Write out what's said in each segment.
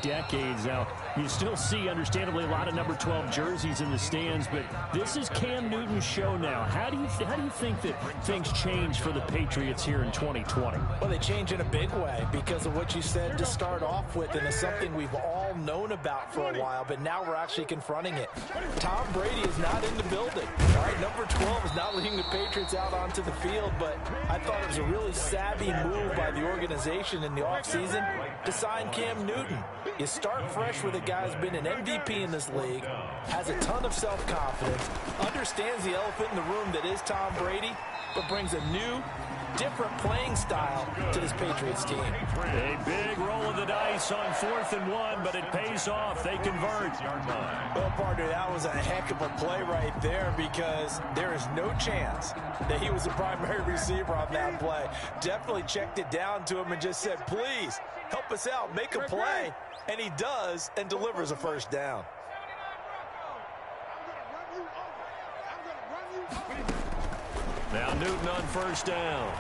decades now. You still see, understandably, a lot of number 12 jerseys in the stands, but this is Cam Newton's show now. How do you think that things change for the Patriots here in 2020? Well, they change in a big way because of what you said to start off with, and it's something we've all known about for a while, but now we're actually confronting it. Tom Brady is not in the building. All right, number 12 is not leading the Patriots out onto the field, but I thought it was a really savvy move by the organization in the offseason to sign Cam Newton. You start fresh with a guy who's been an MVP in this league, has a ton of self-confidence, understands the elephant in the room that is Tom Brady, but brings a new, different playing style to this Patriots team. A big roll of the dice on 4th and 1, but it pays off. They convert. Well, partner, that was a heck of a play right there because there is no chance that he was the primary receiver on that play. Definitely checked it down to him and just said, please, help us out, make a play. And he does and delivers a first down. Now Newton on first down.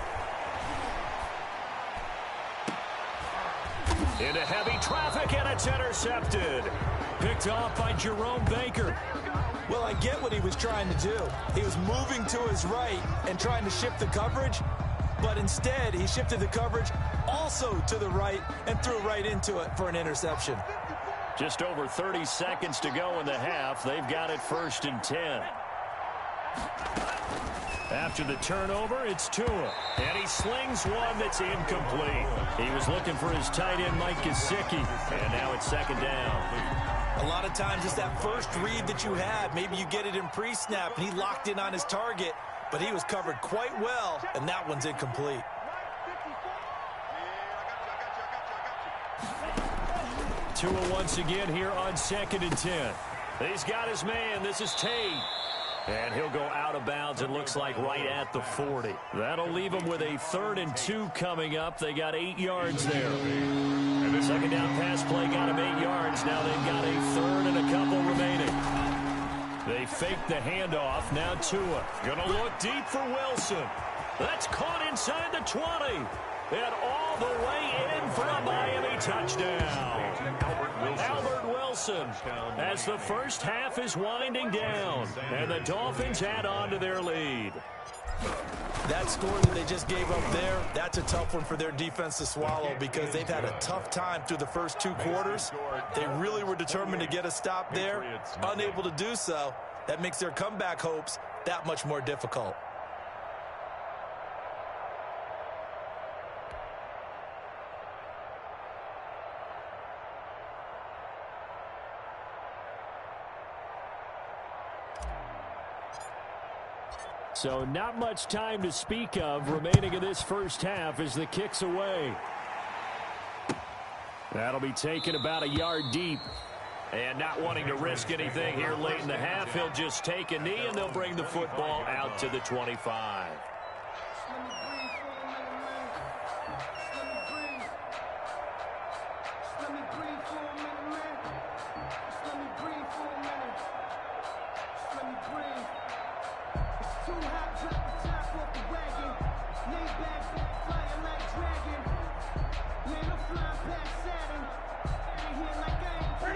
Into heavy traffic, and it's intercepted. Picked off by Jerome Baker. Well, I get what he was trying to do. He was moving to his right and trying to shift the coverage, but instead he shifted the coverage also to the right and threw right into it for an interception. Just over 30 seconds to go in the half. They've got it 1st and 10. After the turnover, it's Tua. And he slings one that's incomplete. He was looking for his tight end, Mike Gesicki. And now it's 2nd down. A lot of times it's that first read that you had. Maybe you get it in pre-snap, and he locked in on his target, but he was covered quite well, and that one's incomplete. Tua once again here on 2nd and 10. He's got his man. This is Tate. And he'll go out of bounds, it looks like, right at the 40. That'll leave him with a 3rd and 2 coming up. They got 8 yards there. And the 2nd down pass play got him 8 yards. Now they've got a 3rd and a couple remaining. They fake the handoff. Now Tua going to look deep for Wilson. That's caught inside the 20. And all the way in for a Miami touchdown. Albert Wilson as the first half is winding down. And the Dolphins add on to their lead. That score that they just gave up there, that's a tough one for their defense to swallow because they've had a tough time through the first 2 quarters. They really were determined to get a stop there. Unable to do so, that makes their comeback hopes that much more difficult. So not much time to speak of remaining in this first half as the kick's away. That'll be taken about a yard deep. And not wanting to risk anything here late in the half, he'll just take a knee and they'll bring the football out to the 25.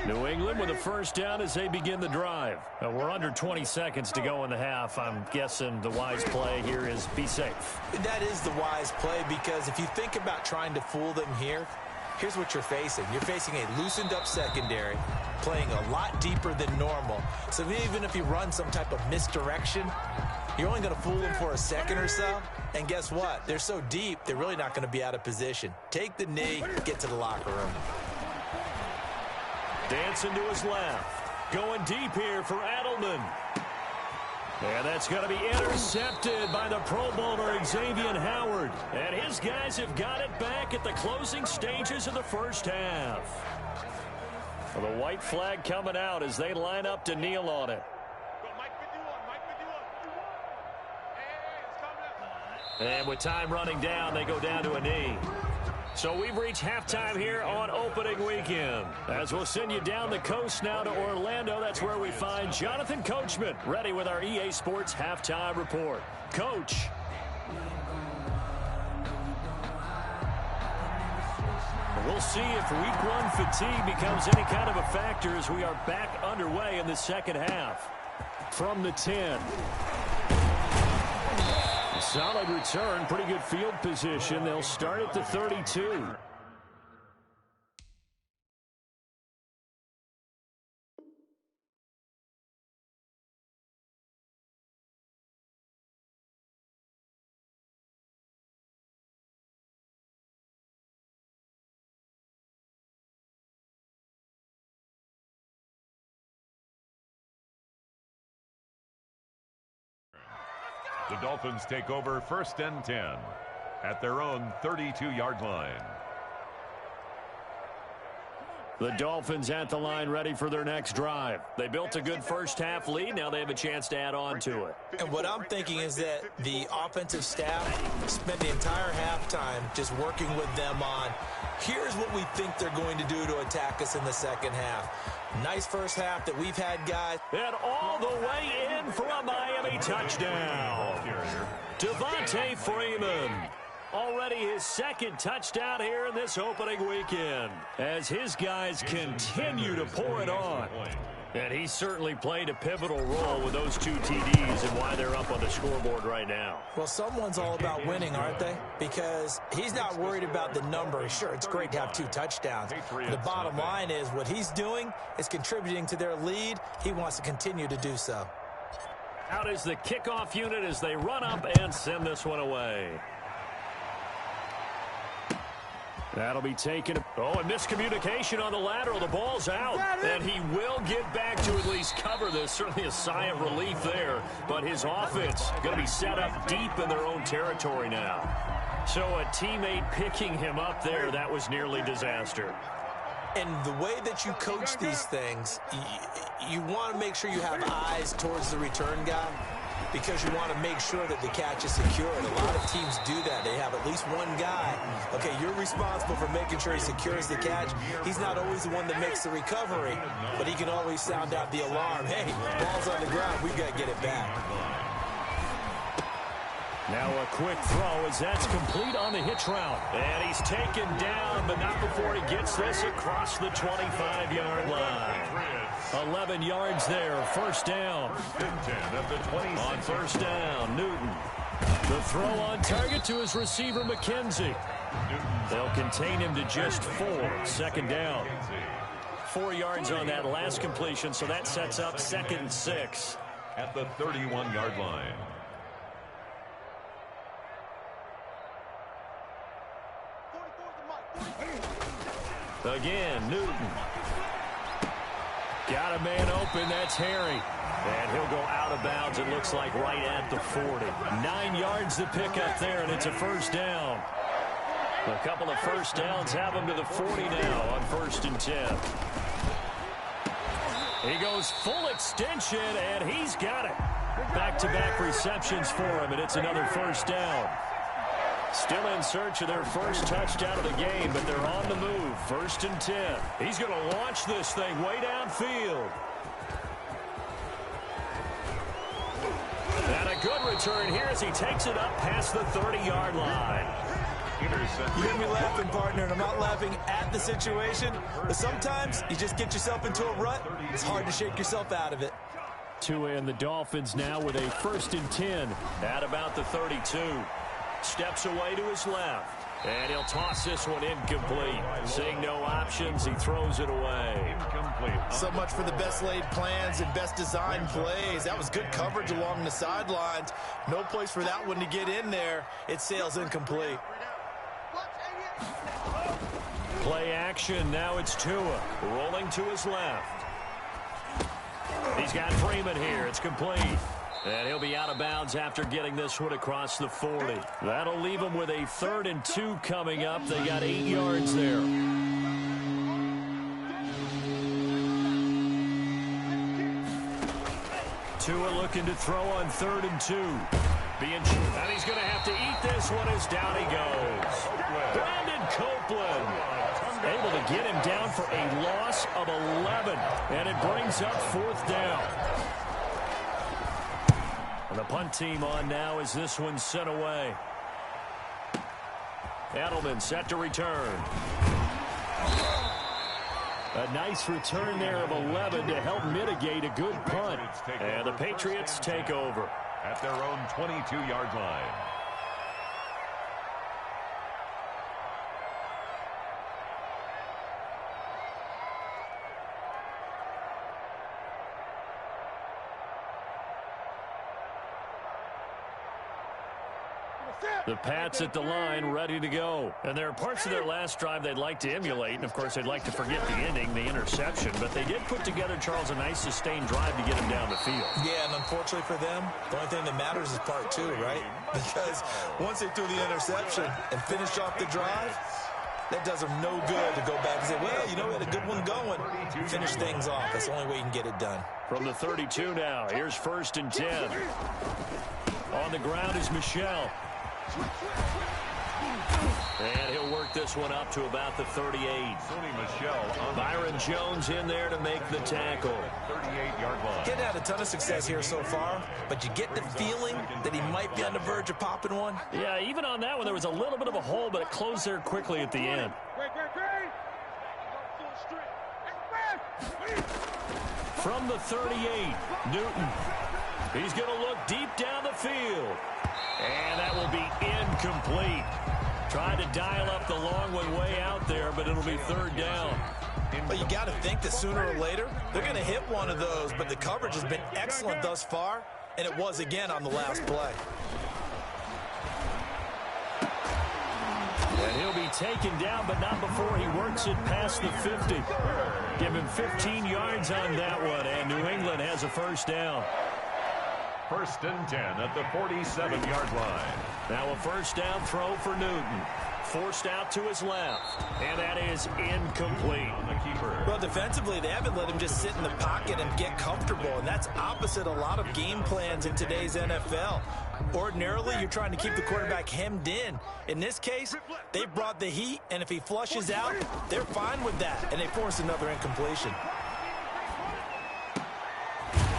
New England with a first down as they begin the drive. We're under 20 seconds to go in the half. I'm guessing the wise play here is be safe. That is the wise play because if you think about trying to fool them here, here's what you're facing. You're facing a loosened up secondary, playing a lot deeper than normal. So even if you run some type of misdirection, you're only going to fool them for a second or so. And guess what? They're so deep, they're really not going to be out of position. Take the knee, get to the locker room. Dancing to his left. Going deep here for Edelman. And that's going to be intercepted by the Pro Bowler Xavier Howard. And his guys have got it back at the closing stages of the first half. Well, the white flag coming out as they line up to kneel on it. And with time running down, they go down to a knee. So we've reached halftime here on opening weekend. As we'll send you down the coast now to Orlando, that's where we find Jonathan Coachman, ready with our EA Sports Halftime Report. Coach. We'll see if week one fatigue becomes any kind of a factor as we are back underway in the second half. From the 10. Solid return, pretty good field position. They'll start at the 32. The Dolphins take over 1st and 10 at their own 32-yard line. The Dolphins at the line ready for their next drive. They built a good first half lead. Now they have a chance to add on to it. And what I'm thinking is that the offensive staff spent the entire halftime just working with them on, here's what we think they're going to do to attack us in the second half. Nice first half that we've had, guys. And all the way in for a Miami touchdown. Devontae Freeman. Already his second touchdown here in this opening weekend as his guys continue to pour it on. And he certainly played a pivotal role with those 2 TDs and why they're up on the scoreboard right now. Well, someone's all about winning, aren't they? Because he's not worried about the number. Sure, it's great to have 2 touchdowns. The bottom line is what he's doing is contributing to their lead. He wants to continue to do so. Out is the kickoff unit as they run up and send this one away. That'll be taken. Oh, and miscommunication on the lateral. The ball's out. And he will get back to at least cover this. Certainly a sigh of relief there. But his offense going to be set up deep in their own territory now. So a teammate picking him up there, that was nearly disaster. And the way that you coach these things, you want to make sure you have eyes towards the return guy, because you want to make sure that the catch is secured. A lot of teams do that. They have at least one guy. Okay, you're responsible for making sure he secures the catch. He's not always the one that makes the recovery, but he can always sound out the alarm. Hey, ball's on the ground. We've got to get it back. Now a quick throw as that's complete on the hitch route. And he's taken down, but not before he gets this across the 25-yard line. 11 yards there, first down. On first down, Newton. The throw on target to his receiver, McKenzie. They'll contain him to just 4, second down. 4 yards on that last completion, so that sets up 2nd and 6. At the 31-yard line. Again, Newton. Got a man open, that's Harry. And he'll go out of bounds, it looks like right at the 40. 9 yards to pick up there, and it's a first down. A couple of first downs have him to the 40 now on 1st and 10. He goes full extension, and he's got it. Back-to-back receptions for him, and it's another first down. Still in search of their first touchdown of the game, but they're on the move. 1st and 10. He's going to launch this thing way downfield. And a good return here as he takes it up past the 30-yard line. You hear me laughing, partner, and I'm not laughing at the situation, but sometimes you just get yourself into a rut. It's hard to shake yourself out of it. Tua and the Dolphins now with a 1st and 10 at about the 32. Steps away to his left. And he'll toss this one incomplete. Seeing no options, he throws it away. Incomplete. So much for the best laid plans and best designed plays. That was good coverage along the sidelines. No place for that one to get in there. It sails incomplete. Play action. Now it's Tua rolling to his left. He's got Freeman here. It's complete. And he'll be out of bounds after getting this one across the 40. That'll leave him with a 3rd and 2 coming up. They got 8 yards there. Tua looking to throw on 3rd and 2. And he's going to have to eat this one as down he goes. Brandon Copeland able to get him down for a loss of 11. And it brings up 4th down. And the punt team on now as this one's sent away. Edelman set to return. A nice return there of 11 to help mitigate a good punt. And the Patriots take over at their own 22-yard line. The Pats at the line, ready to go. And there are parts of their last drive they'd like to emulate, and of course they'd like to forget the ending, the interception, but they did put together, Charles, a nice sustained drive to get him down the field. Yeah, and unfortunately for them, the only thing that matters is part two, right? Because once they threw the interception and finished off the drive, that does them no good to go back and say, well, you know, we had a good one going. Finish things off. That's the only way you can get it done. From the 32 now, here's 1st and 10. On the ground is Michel. And he'll work this one up to about the 38. Byron Jones in there to make the tackle. 38-yard line. Getting had a ton of success here so far, but you get the feeling that he might be on the verge of popping one. Yeah, even on that one, there was a little bit of a hole, but it closed there quickly at the end. From the 38, Newton. He's going to look deep down the field. And that will be incomplete. Tried to dial up the long one way out there, but it'll be 3rd down. But you got to think that sooner or later, they're going to hit one of those, but the coverage has been excellent thus far, and it was again on the last play. And he'll be taken down, but not before he works it past the 50. Give him 15 yards on that one, and New England has a 1st down. 1st and 10 at the 47-yard line. Now a 1st down throw for Newton. Forced out to his left. And that is incomplete. On the keeper. Well, defensively, they haven't let him just sit in the pocket and get comfortable, and that's opposite a lot of game plans in today's NFL. Ordinarily, you're trying to keep the quarterback hemmed in. In this case, they brought the heat, and if he flushes out, they're fine with that, and they force another incompletion.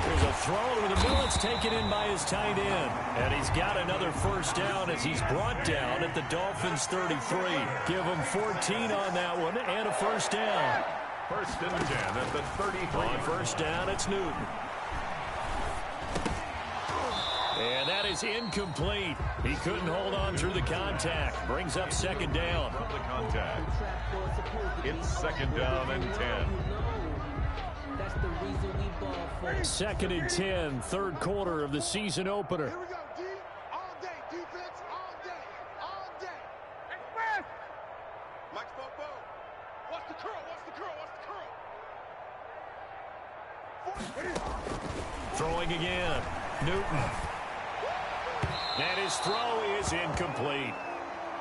There's a throw to the middle. It's taken in by his tight end. And he's got another 1st down as he's brought down at the Dolphins' 33. Give him 14 on that one and a 1st down. 1st and 10 at the 33. On 1st down, it's Newton. And that is incomplete. He couldn't hold on through the contact. Brings up 2nd down. From the contact. It's 2nd down and 10. That's the reason we ball for. 2nd and 10, 3rd quarter of the season opener. Here we go, D. All day, defense, all day, all day. Express! Mike Bobo. What's the curl? What's the curl? What's the curl? Throwing again. Newton. And his throw is incomplete.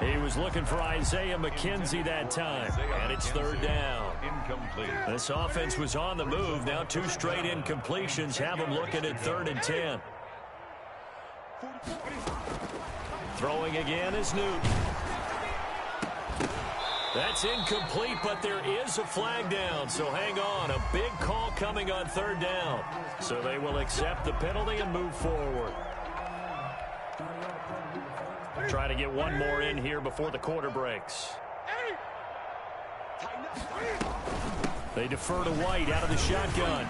He was looking for Isaiah McKenzie that time, and it's 3rd down. Incomplete. This offense was on the move. Now 2 straight incompletions have them looking at 3rd and 10. Throwing again is Newton. That's incomplete, but there is a flag down, so hang on. A big call coming on 3rd down. So they will accept the penalty and move forward. Try to get one more in here before the quarter breaks. They defer to White out of the shotgun.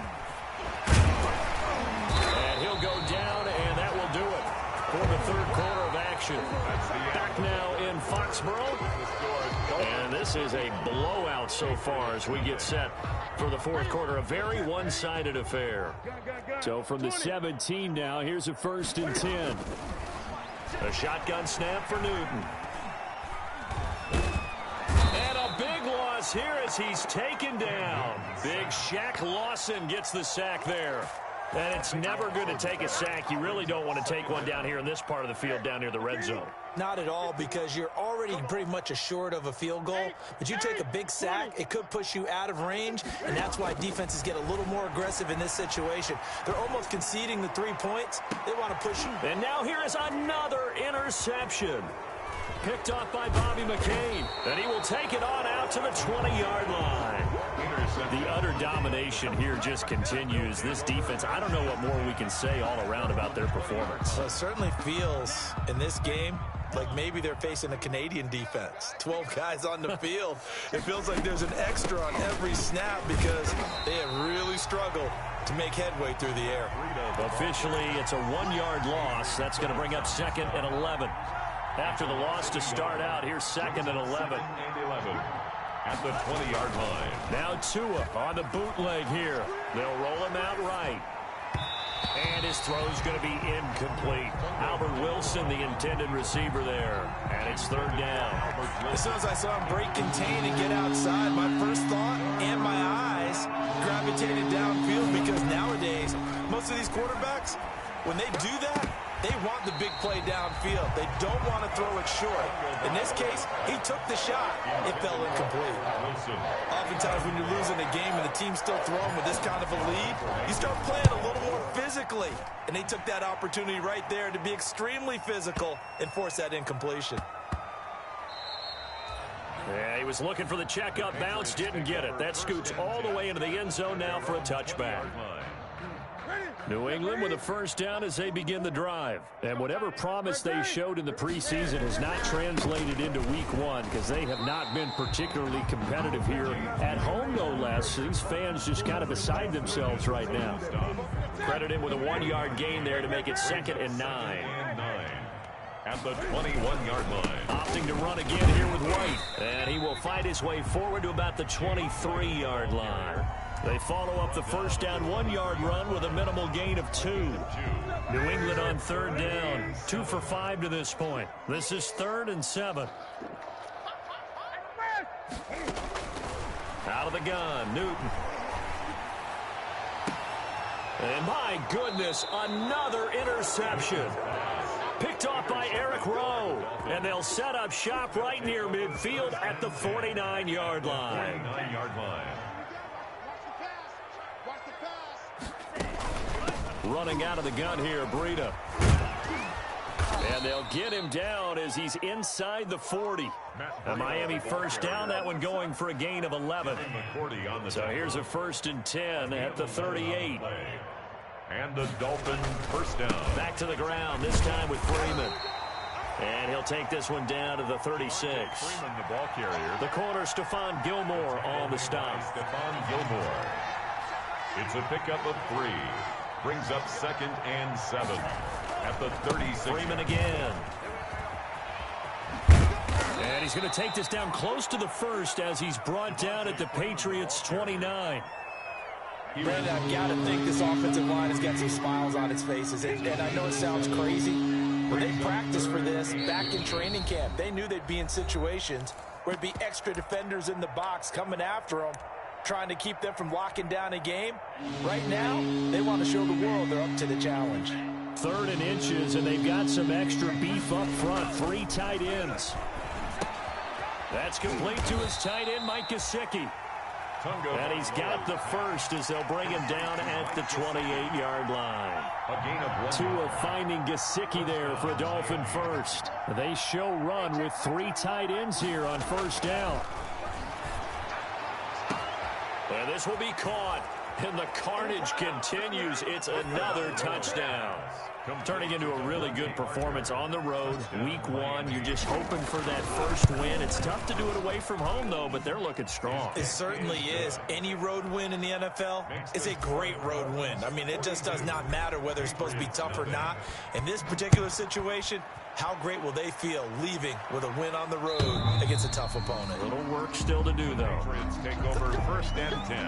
And he'll go down, and that will do it for the 3rd quarter of action. Back now in Foxborough. And this is a blowout so far as we get set for the 4th quarter. A very one-sided affair. So from the 17 now, here's a 1st and 10. A shotgun snap for Newton. And a big loss here as he's taken down. Big Shaq Lawson gets the sack there. And it's never good to take a sack. You really don't want to take one down here in this part of the field, down near the red zone. Not at all, because you're already pretty much assured of a field goal. But you take a big sack, it could push you out of range, and that's why defenses get a little more aggressive in this situation. They're almost conceding the 3 points. They want to push you. And now here is another interception. Picked off by Bobby McCain. And he will take it on out to the 20-yard line. The utter domination here just continues. This defense, I don't know what more we can say all around about their performance. Well, it certainly feels in this game like maybe they're facing a Canadian defense. 12 guys on the field. It feels like there's an extra on every snap because they have really struggled to make headway through the air. Officially, it's a 1-yard loss. That's going to bring up 2nd and 11. After the loss to start out, here's 2nd and 11. At the 20-yard line. Now Tua on the bootleg here. They'll roll him out right. And his throw's going to be incomplete. Albert Wilson, the intended receiver there. And it's 3rd down. As soon as I saw him break contain and get outside, my first thought and my eyes gravitated downfield because nowadays, most of these quarterbacks, when they do that, they want the big play downfield. They don't want to throw it short. In this case, he took the shot. It fell incomplete. Oftentimes when you're losing a game and the team's still throwing with this kind of a lead, you start playing a little more physically. And they took that opportunity right there to be extremely physical and force that incompletion. Yeah, he was looking for the checkup bounce, didn't get it. That scoots all the way into the end zone now for a touchback. New England with a 1st down as they begin the drive. And whatever promise they showed in the preseason has not translated into week 1 because they have not been particularly competitive here at home, no less. These fans just kind of beside themselves right now. Credit him with a 1-yard gain there to make it 2nd and 9. At the 21-yard line. Opting to run again here with White. And he will find his way forward to about the 23-yard line. They follow up the 1st down 1-yard run with a minimal gain of 2. New England on 3rd down. 2 for 5 to this point. This is 3rd and 7. Out of the gun, Newton. And my goodness, another interception. Picked off by Eric Rowe. And they'll set up shop right near midfield at the 49-yard line. 49-yard line. Running out of the gun here, Breida. And they'll get him down as he's inside the 40. A Miami 1st down, that one going for a gain of 11. So here's a 1st and 10 at the 38. And the Dolphins 1st down. Back to the ground, this time with Freeman. And he'll take this one down to the 36. Freeman, the ball carrier. The corner, Stephon Gilmore on the stop. Stephon Gilmore. It's a pickup of 3. Brings up 2nd and 7 at the 36. Freeman again. And he's going to take this down close to the 1st as he's brought down at the Patriots 29. Brandon, I've got to think this offensive line has got some smiles on its faces. And I know it sounds crazy, but they practiced for this back in training camp. They knew they'd be in situations where it'd be extra defenders in the box coming after them, trying to keep them from locking down a game. Right now, they want to show the world they're up to the challenge. 3rd and inches, and they've got some extra beef up front. 3 tight ends. That's complete to his tight end, Mike Gesicki. And he's got the 1st as they'll bring him down at the 28-yard line. A gain of 1. Tua finding Gesicki there for a Dolphin 1st. They show run with 3 tight ends here on 1st down. And this will be caught, and the carnage continues. It's another touchdown. Turning into a really good performance on the road. Week 1, you're just hoping for that 1st win. It's tough to do it away from home, though, but they're looking strong. It certainly is. Any road win in the NFL is a great road win. I mean, it just does not matter whether it's supposed to be tough or not. In this particular situation, how great will they feel leaving with a win on the road against a tough opponent? A little work still to do, though. Patriots take over 1st and 10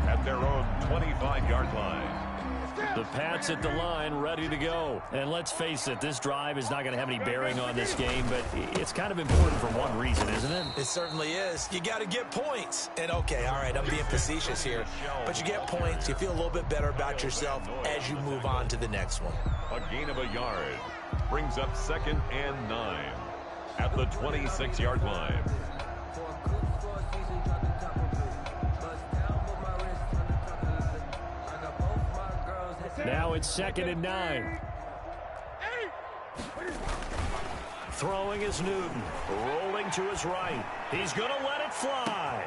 at their own 25-yard line. The Pats at the line, ready to go. And let's face it, this drive is not going to have any bearing on this game, but it's kind of important for one reason, isn't it? It certainly is. You got to get points. And, okay, all right, I'm being facetious here, but you get points. You feel a little bit better about yourself as you move on to the next one. A gain of a yard brings up 2nd and 9 at the 26-yard line. Now it's 2nd and 9. Throwing is Newton. Rolling to his right. He's going to let it fly.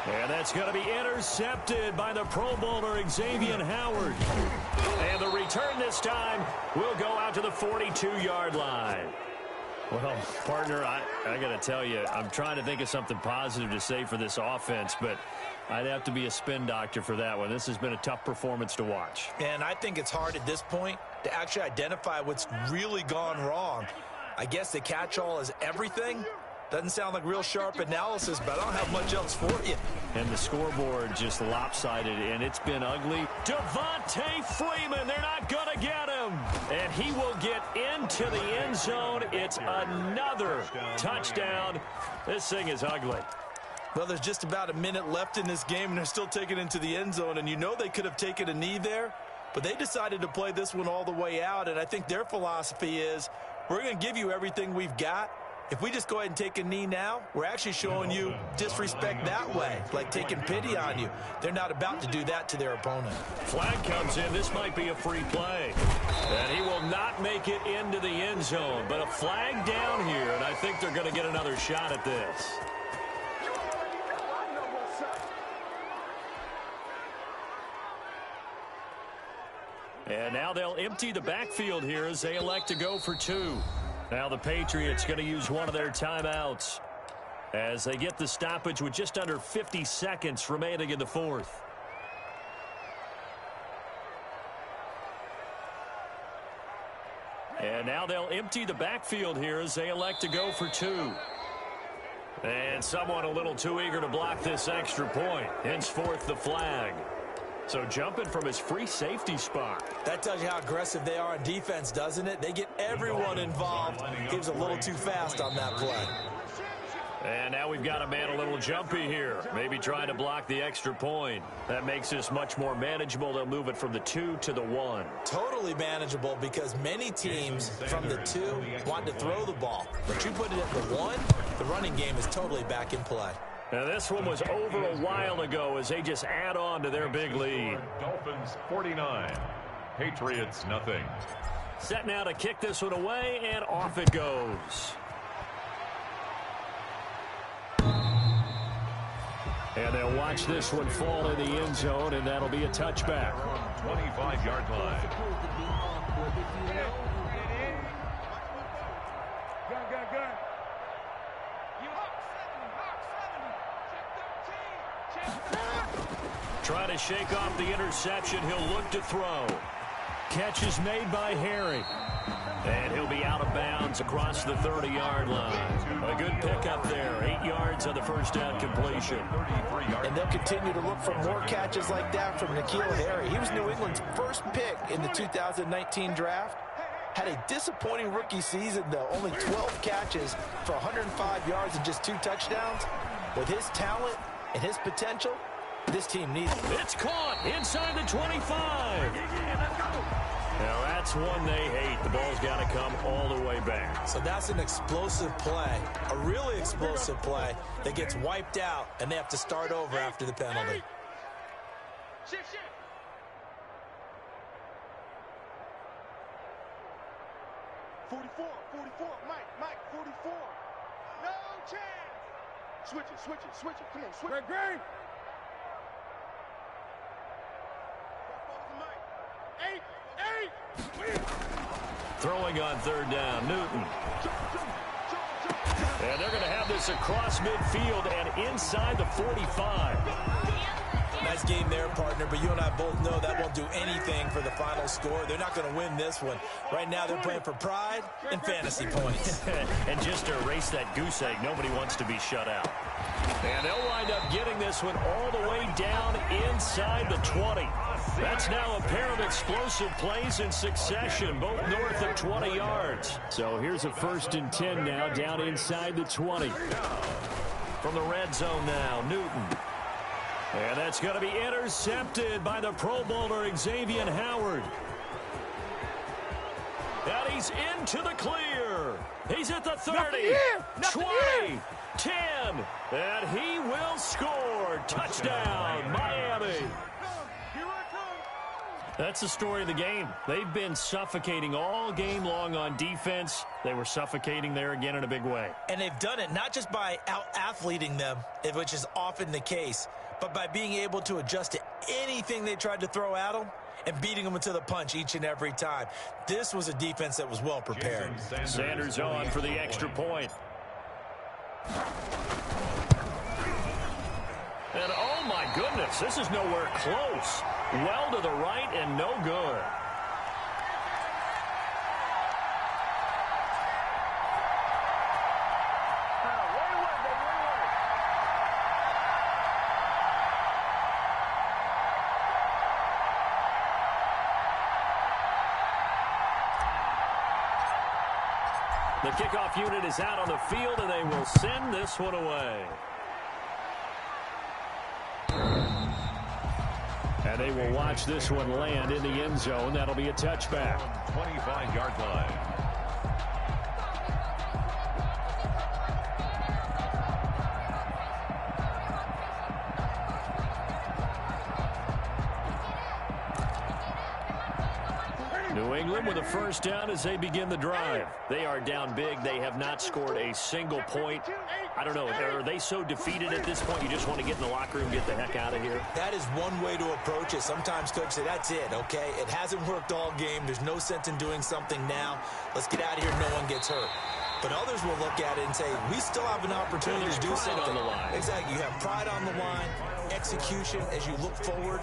And that's going to be intercepted by the Pro Bowler Xavier Howard. And the return this time will go out to the 42-yard line. Well, partner, I got to tell you, I'm trying to think of something positive to say for this offense, but I'd have to be a spin doctor for that one. This has been a tough performance to watch. And I think it's hard at this point to actually identify what's really gone wrong. I guess the catch-all is everything. Doesn't sound like real sharp analysis, but I don't have much else for you. And the scoreboard just lopsided, and it's been ugly. Devontae Freeman, they're not going to get him. And he will get into the end zone. It's another touchdown. This thing is ugly. Well, there's just about a minute left in this game, and they're still taking it into the end zone. And you know they could have taken a knee there, but they decided to play this one all the way out. And I think their philosophy is, we're going to give you everything we've got. If we just go ahead and take a knee now, we're actually showing you disrespect that way, like taking pity on you. They're not about to do that to their opponent. Flag comes in. This might be a free play. And he will not make it into the end zone. But a flag down here, and I think they're going to get another shot at this. And now they'll empty the backfield here as they elect to go for two. Now the Patriots going to use one of their timeouts as they get the stoppage with just under 50 seconds remaining in the fourth. And now they'll empty the backfield here as they elect to go for two. And someone a little too eager to block this extra point. Henceforth the flag. So jumping from his free safety spot. That tells you how aggressive they are on defense, doesn't it? They get everyone involved. He was a little too fast on that play. And now we've got a man a little jumpy here. Maybe trying to block the extra point. That makes this much more manageable. They'll move it from the 2 to the 1. Totally manageable because many teams from the 2 want to throw the ball. But you put it at the 1, the running game is totally back in play. Now this one was over a while ago as they just add on to their big lead. Dolphins 49, Patriots nothing. Set now to kick this one away, and off it goes. And they'll watch this one fall in the end zone, and that'll be a touchback. 25-yard line. Gun. Trying to shake off the interception. He'll look to throw. Catch is made by Harry. And he'll be out of bounds across the 30-yard line. A good pickup there. 8 yards on the first down completion. And they'll continue to look for more catches like that from N'Keal Harry. He was New England's first pick in the 2019 draft. Had a disappointing rookie season, though. Only 12 catches for 105 yards and just 2 touchdowns. With his talent and his potential, this team needs it. It's caught inside the 25. Now that's one they hate. The ball's got to come all the way back. So that's an explosive play, a really explosive play that gets wiped out, and they have to start over after the penalty. Shift. 44, Mike, 44. No chance. Switch it. Come on, switch it. Green. Throwing on third down, Newton. And they're going to have this across midfield and inside the 45. Nice game there, partner, but you and I both know that won't do anything for the final score. They're not going to win this one. Right now they're playing for pride and fantasy points. And just to erase that goose egg, nobody wants to be shut out. And they'll wind up getting this one all the way down inside the 20. That's now a pair of explosive plays in succession, both north of 20 yards. So here's a 1st and 10 now, down inside the 20. From the red zone now, Newton. And that's going to be intercepted by the Pro Bowler Xavier Howard. And he's into the clear. He's at the 30, 20, 10, and he will score. Touchdown, Miami. That's the story of the game. They've been suffocating all game long on defense. They were suffocating there again in a big way. And they've done it not just by out-athleting them, which is often the case, but by being able to adjust to anything they tried to throw at them and beating them to the punch each and every time. This was a defense that was well prepared. Sanders on for the extra point. And oh my goodness, this is nowhere close. Well to the right and no good. The kickoff unit is out on the field, and they will send this one away. And they will watch this one land in the end zone. That'll be a touchback. 25-yard line. New England with a first down as they begin the drive. They are down big. They have not scored a single point. I don't know. Are they so defeated at this point you just want to get in the locker room, get the heck out of here? That is one way to approach it. Sometimes coaches say, that's it, okay? It hasn't worked all game. There's no sense in doing something now. Let's get out of here. No one gets hurt. But others will look at it and say, we still have an opportunity to do something. On the line. Exactly. You have pride on the line, execution as you look forward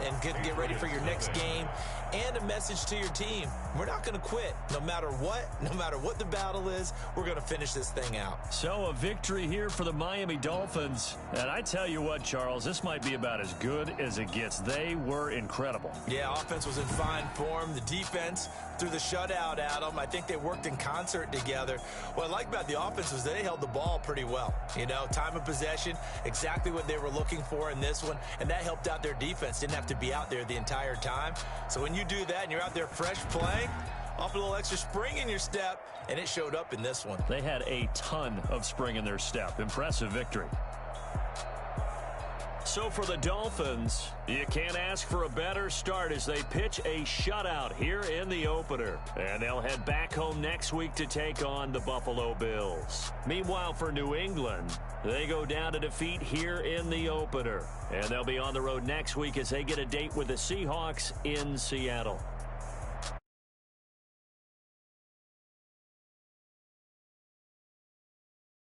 and get ready for your next game, and a message to your team. We're not going to quit no matter what the battle is. We're going to finish this thing out. So a victory here for the Miami Dolphins. And I tell you what, Charles, this might be about as good as it gets. They were incredible. Yeah, offense was in fine form. The defense threw the shutout at them. I think they worked in concert together. What I like about the offense was they held the ball pretty well. You know, time of possession, exactly what they were looking for in this one, and that helped out their defense. Didn't have to be out there the entire time. So when you do that and you're out there fresh playing, off a little extra spring in your step, and it showed up in this one. They had a ton of spring in their step. Impressive victory. So for the Dolphins, you can't ask for a better start as they pitch a shutout here in the opener. And they'll head back home next week to take on the Buffalo Bills. Meanwhile, for New England, they go down to defeat here in the opener. And they'll be on the road next week as they get a date with the Seahawks in Seattle.